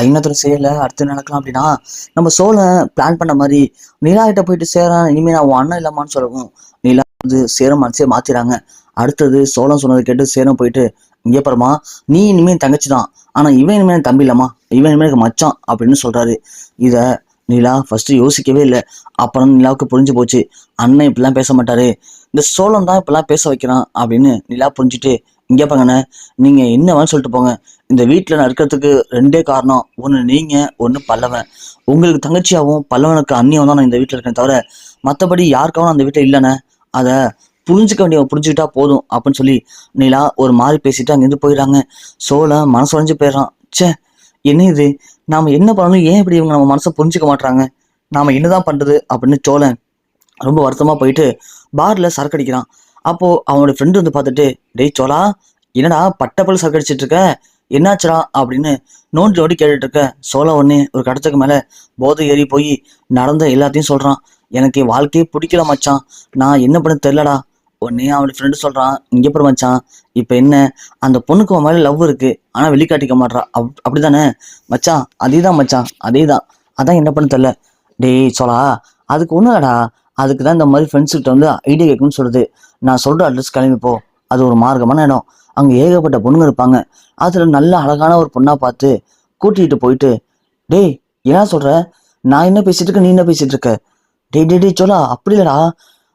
ஐநூத்துல செய்யல அடுத்து நடக்கலாம் அப்படின்னா நம்ம சோழன் பிளான் பண்ண மாதிரி நிலா கிட்ட போயிட்டு சேரான். இனிமே நான் உன் அண்ணன் இல்லாமான்னு சொல்லவும் நிலா வந்து சேர மனசே மாத்திராங்க. அடுத்தது சோழன் சொன்னதை கேட்டு சேரம் போயிட்டு இங்கே பாருமா, நீ இனிமே என் தங்கச்சி தான், ஆனா இவன் இனிமே என் தம்பி இல்லம்மா, இவன் இனிமே எனக்கு மச்சான் அப்படின்னு சொல்றாரு. இத நிலா ஃபர்ஸ்ட் யோசிக்கவே இல்லை. அப்புறம் நிலாவுக்கு புரிஞ்சு போச்சு, அண்ணன் இப்படிலாம் பேச மாட்டாரு, இந்த சோழன் தான் இப்பெல்லாம் பேச வைக்கிறான் அப்படின்னு நிலா புரிஞ்சுட்டு, இங்கே பாங்கண்ணே, நீங்க என்ன வேணும் சொல்லிட்டு போங்க, இந்த வீட்டில் நான் இருக்கிறதுக்கு ரெண்டே காரணம், ஒன்று நீங்க, ஒன்று பல்லவன். உங்களுக்கு தங்கச்சியாகவும் பல்லவனுக்கு அண்ணியும் தான் நான் இந்த வீட்டில் இருக்கேன், தவிர மற்றபடி யாருக்காகவும் அந்த வீட்டில் இல்லைண்ணே. அதை புரிஞ்சுக்க வேண்டிய புரிஞ்சுக்கிட்டா போதும் அப்படின்னு சொல்லி நிலா ஒரு மாதிரி பேசிட்டு அங்கேருந்து போயிடறாங்க. சோழன் மனசு உடைஞ்சு போயிடறான். ச்சே, என்ன இது, நாம என்ன பண்ணணும், ஏன் இப்படி இவங்க நம்ம மனசை புரிஞ்சுக்க மாட்டாங்க, நாம என்னதான் பண்றது அப்படின்னு சோழன் ரொம்ப வருத்தமா போயிட்டு பார்ல சரக்கு அடிக்கிறான். அப்போ அவனோட ஃப்ரெண்டு வந்து பார்த்துட்டு, டேய் சோழா, என்னடா பட்டப்பல் சரக்கு அடிச்சிட்டு இருக்க, என்னாச்சுடா அப்படின்னு நோண்டி நோண்டி கேட்டுட்டு இருக்க. சோழ உடனே ஒரு கடத்துக்கு மேல போதை ஏறி போய் நடந்த எல்லாத்தையும் சொல்றான். எனக்கு வாழ்க்கையே பிடிக்கல மச்சான், நான் என்ன பண்ண தெரியலடா. உடனே அவனோட ஃப்ரெண்டு சொல்றான், இங்க போற மச்சான், இப்ப என்ன, அந்த பொண்ணுக்கு உன் மேல லவ் இருக்கு, ஆனா வெளிக்காட்டிக்க மாட்றா, அப்படிதானே மச்சான்? அதேதான் மச்சான், அதேதான், அதான் என்ன பண்ண தெரியல. டேய் சோழா, அதுக்கு ஒண்ணுடா, அதுக்கு தான் இந்த மாதிரி ஃப்ரெண்ட்ஸ் கிட்ட வந்து ஐடியா கேட்கணும்னு சொல்லுது. நான் சொல்ற அட்ரஸ் கிளம்பி போ, அது ஒரு மார்க்கமான இடம், அங்க ஏகப்பட்ட பொண்ணுங்க இருப்பாங்க, அதுல நல்ல அழகான ஒரு பொண்ணா பார்த்து கூட்டிகிட்டு போயிட்டு. டேய் என்ன சொல்ற, நான் என்ன பேசிட்டு இருக்க, நீ என்ன பேசிட்டு இருக்க, டேய் டே டே சோழா, அப்படி இல்லடா,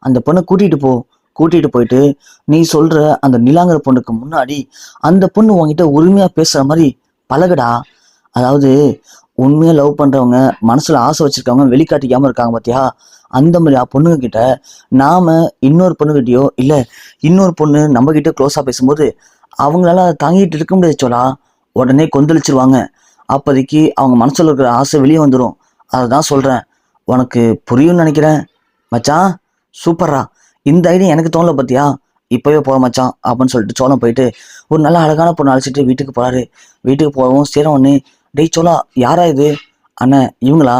அந்த பொண்ணை கூட்டிகிட்டு போ, கூட்டிகிட்டு போயிட்டு நீ சொல்ற அந்த நிலாங்கிற பொண்ணுக்கு முன்னாடி அந்த பொண்ணு உங்ககிட்ட உரிமையா பேசுற மாதிரி பழகுடா. அதாவது உண்மையா லவ் பண்றவங்க, மனசுல ஆசை வச்சிருக்கவங்க வெளிக்காட்டிக்காம இருக்காங்க பாத்தியா, அந்த மாதிரி பொண்ணுங்க கிட்ட நாம இன்னொரு பொண்ணுகிட்டயோ இல்ல இன்னொரு பொண்ணு நம்ம கிட்ட க்ளோஸா பேசும்போது அவங்களால அதை தாங்கிட்டு இருக்க முடியாது சோழா, உடனே கொந்தளிச்சிருவாங்க. அப்போதைக்கு அவங்க மனசுல இருக்கிற ஆசை வெளியே வந்துடும். அதுதான் சொல்றேன், உனக்கு புரியும்னு நினைக்கிறேன் மச்சான். சூப்பர்ரா, இந்த ஐடியா எனக்கு தோணல பத்தியா, இப்பவே போற மச்சான் அப்படின்னு சொல்லிட்டு சோழன் போயிட்டு ஒரு நல்ல அழகான பொண்ணு அழைச்சிட்டு வீட்டுக்கு போறாரு. வீட்டுக்கு போகவும் சேர உடனே, டேய் சோழா, யாரா இது? அண்ணன் இவங்களா,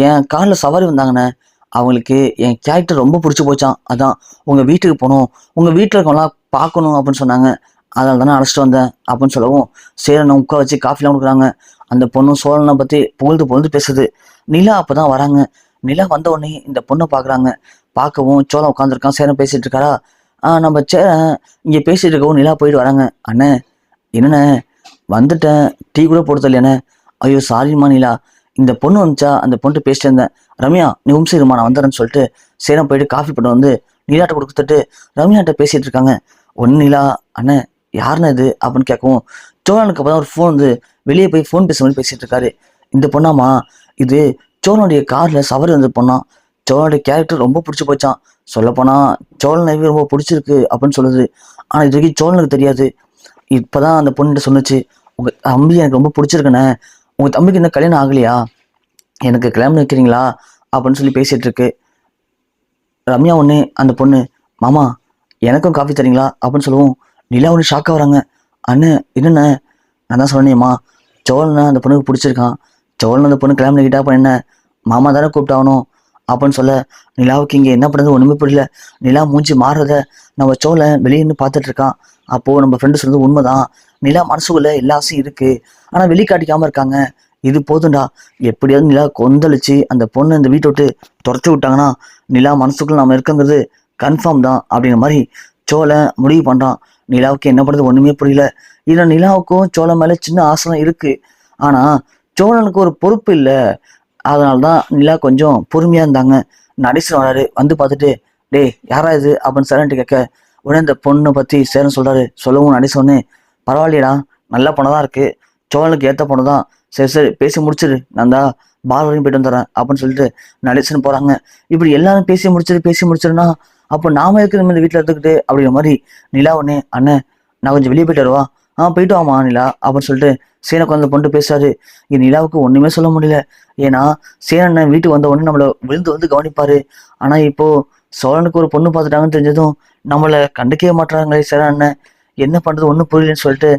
என் காலில் சவாரி வந்தாங்கண்ணே, அவங்களுக்கு என் கேரக்டர் ரொம்ப பிடிச்சி போச்சான், அதான் உங்க வீட்டுக்கு போகணும், உங்க வீட்டில் இருக்கவங்களாம் பார்க்கணும் அப்படின்னு சொன்னாங்க, அதனால தானே அழைச்சிட்டு வந்தேன் அப்படின்னு சொல்லவும் சேரனை உட்கார வச்சு காஃபிலாம் கொடுக்குறாங்க. அந்த பொண்ணும் சோழனை பற்றி புகழ்ந்து புகழ்ந்து பேசுது. நிலா அப்பதான் வராங்க. நிலா வந்த உடனே இந்த பொண்ணை பார்க்குறாங்க. பார்க்கவும் சோழன் உட்காந்துருக்கான், சேரன் பேசிட்டு இருக்காரா. நம்ம சேரன் இங்கே பேசிட்டு இருக்கவும் நிலா போயிட்டு வராங்க. அண்ணே என்னண்ணே, வந்துட்டேன், டீ கூட போடுறது இல்லையாண்ணே. ஐயோ சாரிம்மா நிலா, இந்த பொண்ணு வந்துச்சா, அந்த பொண்ணு பேசிட்டு இருந்தேன், ரம்யா நீ இருமா நான் வந்துடுறேன்னு சொல்லிட்டு சேரம் போயிட்டு காஃபி பண்ண வந்து நிலாட்ட கொடுத்துட்டு ரம்யாட்ட பேசிட்டு இருக்காங்க. ஒன்னு நிலா, அண்ணே யாருன்னு இது அப்படின்னு கேட்கவும் சோழனுக்கு அப்பதான் ஒரு ஃபோன் வந்து வெளியே போய் ஃபோன் பேச மாதிரி பேசிட்டு இருக்காரு. இந்த பொண்ணாமா, இது சோழனுடைய கார்ல சவாரி வந்து பொண்ணாம், சோழனுடைய கேரக்டர் ரொம்ப பிடிச்சி போச்சான், சொல்லப்போனா சோழனை ரொம்ப பிடிச்சிருக்கு அப்படின்னு சொல்லுது. ஆனா இது வரைக்கும் சோழனுக்கு தெரியாது. இப்பதான் அந்த பொண்ணுகிட்ட சொன்னுச்சு, உங்க தம்பி எனக்கு ரொம்ப பிடிச்சிருக்குண்ணே, உங்க தம்பிக்கு இன்னும் கல்யாணம் ஆகலையா, எனக்கு கல்யாணம் வைக்கிறீங்களா அப்படின்னு சொல்லி பேசிட்டு இருக்கு. ரம்யா ஒண்ணு அந்த பொண்ணு, மாமா எனக்கும் காஃபி தரீங்களா அப்படின்னு சொல்லுவோம். நிலா ஒன்று ஷாக்காக வராங்க. அண்ணன் என்னண்ணே, நான் தான் சொன்னேம்மா, சோழனை அந்த பொண்ணுக்கு பிடிச்சிருக்கான், சோழன் அந்த பொண்ணு கல்யாணம் பண்ணிக்கிட்டா அப்போ என்ன, மாமா தானே கூப்பிட்டாகணும் அப்படின்னு சொல்ல நிலாவுக்கு இங்கே என்ன பண்ணுறது ஒன்றுமே புரியல. நிலா மூஞ்சி மாறுறத நம்ம சோழன் வெளியிருந்து பார்த்துட்டு இருக்கான். அப்போது நம்ம ஃப்ரெண்டு சொல்றது உண்மைதான், நிலா மனசுக்குள்ள எல்லா ஆசையும் இருக்கு, ஆனால் வெளிக்காட்டிக்காமல் இருக்காங்க. இது போதும்டா, எப்படியாவது நிலா கொந்தளிச்சு அந்த பொண்ணு இந்த வீட்டை விட்டு துரத்தி விட்டாங்கன்னா நிலா மனசுக்குள்ள நம்ம இருக்குங்கிறது கன்ஃபார்ம் தான் அப்படிங்கிற மாதிரி சோழன் முடிவு பண்றான். நிலாவுக்கு என்ன பண்ணுறது ஒண்ணுமே புரியல. இதுல நிலாவுக்கும் சோழன் மேல சின்ன ஆசை இருக்கு, ஆனா சோழனுக்கு ஒரு பொறுப்பு இல்லை, அதனால்தான் நிலா கொஞ்சம் பொறுமையா இருந்தாங்க. நடேசன் வராரு, வந்து பார்த்துட்டு டேய் யாரா இது அப்படின்னு சேரன்ட்டு கேட்க உடனே இந்த பொண்ணை பத்தி சேரன் சொல்றாரு. சொல்லவும் நடேசன், பரவாயில்லையடா, நல்ல பொண்ணதான் இருக்கு, சோழனுக்கு ஏற்ற பொண்ணு தான், சரி சரி பேசி முடிச்சிரு, நான் தான் பால் வரையும் போயிட்டு வந்துடுறேன் அப்படின்னு சொல்லிட்டு நடேசன் போறாங்க. இப்படி எல்லாரும் பேசி முடிச்சிருன்னா அப்போ நாம இருக்கிற இந்த வீட்டில் இருந்துக்கிட்டு அப்படிங்கிற மாதிரி நிலா ஒன்னே, அண்ணன் நான் கொஞ்சம் வெளியே போயிட்டு வருவா, போயிட்டு வாமா நிலா அப்படின்னு சொல்லிட்டு சேனை குழந்தை பொண்ணு பேசுறாரு. இது நிலாவுக்கு ஒண்ணுமே சொல்ல முடியல. ஏன்னா சேனண்ணன் வீட்டுக்கு வந்த உடனே நம்மளை விழுந்து வந்து கவனிப்பாரு. ஆனா இப்போ சோழனுக்கு ஒரு பொண்ணு பார்த்துட்டாங்கன்னு தெரிஞ்சதும் நம்மளை கண்டுக்கவே மாட்டாங்களே சேரன் அண்ணன், என்ன பண்றது ஒன்றும் புரியலன்னு சொல்லிட்டு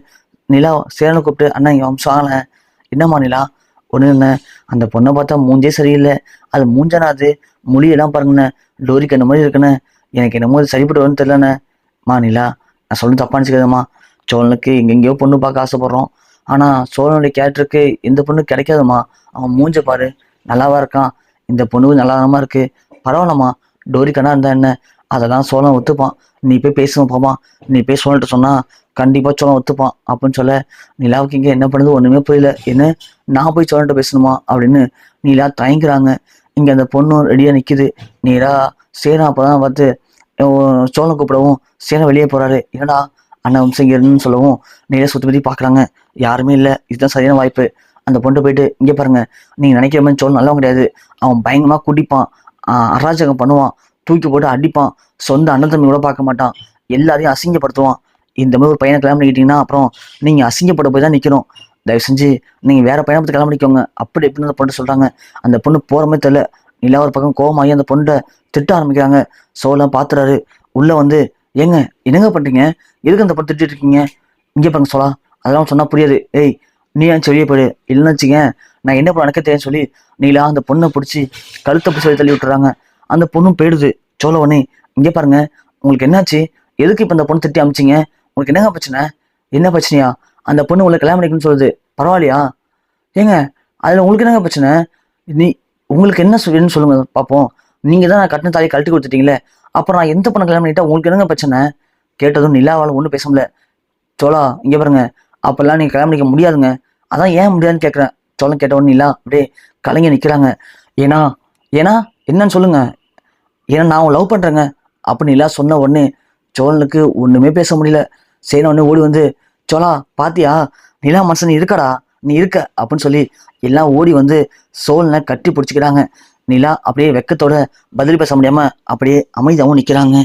நிலா சேரனை கூப்பிட்டு, அண்ணா இங்க வம்சம் ஆகல, என்னம்மா நிலா, ஒண்ணு என்ன, அந்த பொண்ணை பார்த்தா மூஞ்சே சரியில்லை, அது மூஞ்சானா, அது மொழியெல்லாம் பாருங்கண்ணே, டோரி கண்ணு மாதிரி இருக்குண்ணே, எனக்கு என்னமோ அது சரிப்பட்டு வரும்னு தெரியலண்ணே. மா நிலா, நான் சொல்லி தப்பா நினச்சிக்காதம்மா, சோழனுக்கு எங்கெங்கேயோ பொண்ணு பார்க்க ஆசைப்படுறோம், ஆனா சோழனுடைய கேரக்டருக்கு இந்த பொண்ணு கிடைக்காதுமா. அவன் மூஞ்ச பாரு, நல்லாவா இருக்கான், இந்த பொண்ணு நல்லாதானமா இருக்கு, பரவாயில்லம்மா, டோரிக்கனா இருந்தா என்ன, அதெல்லாம் சோழன் ஒத்துப்பான், நீ போய் பேசுவோம் போமா, நீ போய் சோழன்ட்ட சொன்னா கண்டிப்பா சோழன் ஒத்துப்பான் அப்படின்னு சொல்ல, நிலாவுக்கு இங்க என்ன பண்ணுது ஒண்ணுமே புரியல. என்ன, நான் போய் சோழன்ட்ட பேசணுமா அப்படின்னு நிலா தயங்குறாங்க. இங்க அந்த பொண்ணும் ரெடியா நிக்குது. நேரா சேனா அப்பதான் பார்த்து சோழன் கூப்பிடவும் சேனா வெளியே போறாரு. என்னடா அண்ணன் வம்சம் இங்க இருன்னு சொல்லவும் நேரா சுத்தி பத்தி பாக்குறாங்க, யாருமே இல்லை. இதுதான் சரியான வாய்ப்பு. அந்த பொண்ணு போயிட்டு, இங்க பாருங்க, நீங்க நினைக்கிற மாதிரி சோழன் நல்லவன் கிடையாது, அவன் பயங்கரமா குடிப்பான், அராஜகம் பண்ணுவான், தூக்கி போட்டு அடிப்பான், சொந்த அண்ணன் தம்பி கூட பார்க்க மாட்டான், எல்லாரையும் அசிங்கப்படுத்துவான். இந்த மாதிரி ஒரு பையனை கல்யாணம் பண்ணிக்கிட்டீங்கன்னா அப்புறம் நீங்க அசிங்கப்பட போய் தான் நிக்கணும். தயவு செஞ்சு நீங்க வேற பையனை பத்தி கல்யாணம் பண்ணிக்கோங்க அப்படி எப்படின்னு அந்த பொண்ணு சொல்றாங்க. அந்த பொண்ணு போறமே தெரியல. நிலா ஒரு பக்கம் கோவமாகி அந்த பொண்ணை திட்ட ஆரம்பிக்கிறாங்க. சோழன் பாத்துறாரு. உள்ள வந்து, ஏங்க என்னங்க பண்றீங்க, எதுக்கு அந்த பொண்ணு திட்டிட்டு இருக்கீங்க, இங்கே பாருங்க சோழா, அதெல்லாம் சொன்னா புரியாது, ஏய் நீ ஏன் வெளியே போயிடு, இல்லைன்னு வச்சுக்க நான் என்ன பண்ண தெரியும் சொல்லி நீலா அந்த பொண்ணை பிடிச்சி கழுத்தை பிடிச்சி தள்ளி விட்டுறாங்க. அந்த பொண்ணும் போயிடுது. சோழ உடனே, இங்கே பாருங்க, உங்களுக்கு என்னாச்சு, எதுக்கு இப்போ இந்த பொண்ணு திட்டி அமிச்சிங்க, உங்களுக்கு என்னங்க பிரச்சனை, என்ன பிரச்சனையா, அந்த பொண்ணு உங்களை கல்யாணம் பண்ணிக்கணும்னு சொல்லுது, பரவாயில்லையா, ஏங்க அதில் உங்களுக்கு என்னங்க பிரச்சனை, நீ உங்களுக்கு என்ன வேணும்னு சொல்லுங்க பார்ப்போம், நீங்கள் தான் நான் கட்டின தாலியை கழட்டி கொடுத்துட்டீங்களே, அப்புறம் நான் எந்த பொண்ணை கல்யாணம் பண்ணிட்டா உங்களுக்கு என்னங்க பிரச்சனை. கேட்டதும் நிலாவால் ஒன்றும் பேச முடியல. சோழா இங்கே பாருங்க, அப்பெல்லாம் நீங்கள் கல்யாணம் பண்ணிக்க முடியாதுங்க, அதான் ஏன் முடியாதுன்னு கேட்குறேன். சோழன் கேட்டவொன்னு நிலா அப்படியே கலைஞர் நிற்கிறாங்க. ஏன்னா ஏன்னா என்னன்னு சொல்லுங்க, ஏன்னா நான் லவ் பண்ணுறேங்க அப்படின்னு நிலா சொன்ன உடனே சோழனுக்கு ஒன்றுமே பேச முடியல. சேன உடனே ஓடி வந்து, சோழா பாத்தியா, நிலா மனுஷன் இருக்கடா, நீ இருக்க அப்படின்னு சொல்லி எல்லாம் ஓடி வந்து சோழனை கட்டி பிடிச்சிக்கிறாங்க. நிலா அப்படியே வெக்கத்தோட பதில் பேச முடியாம அப்படியே அமைதியாகவும் நிற்கிறாங்க.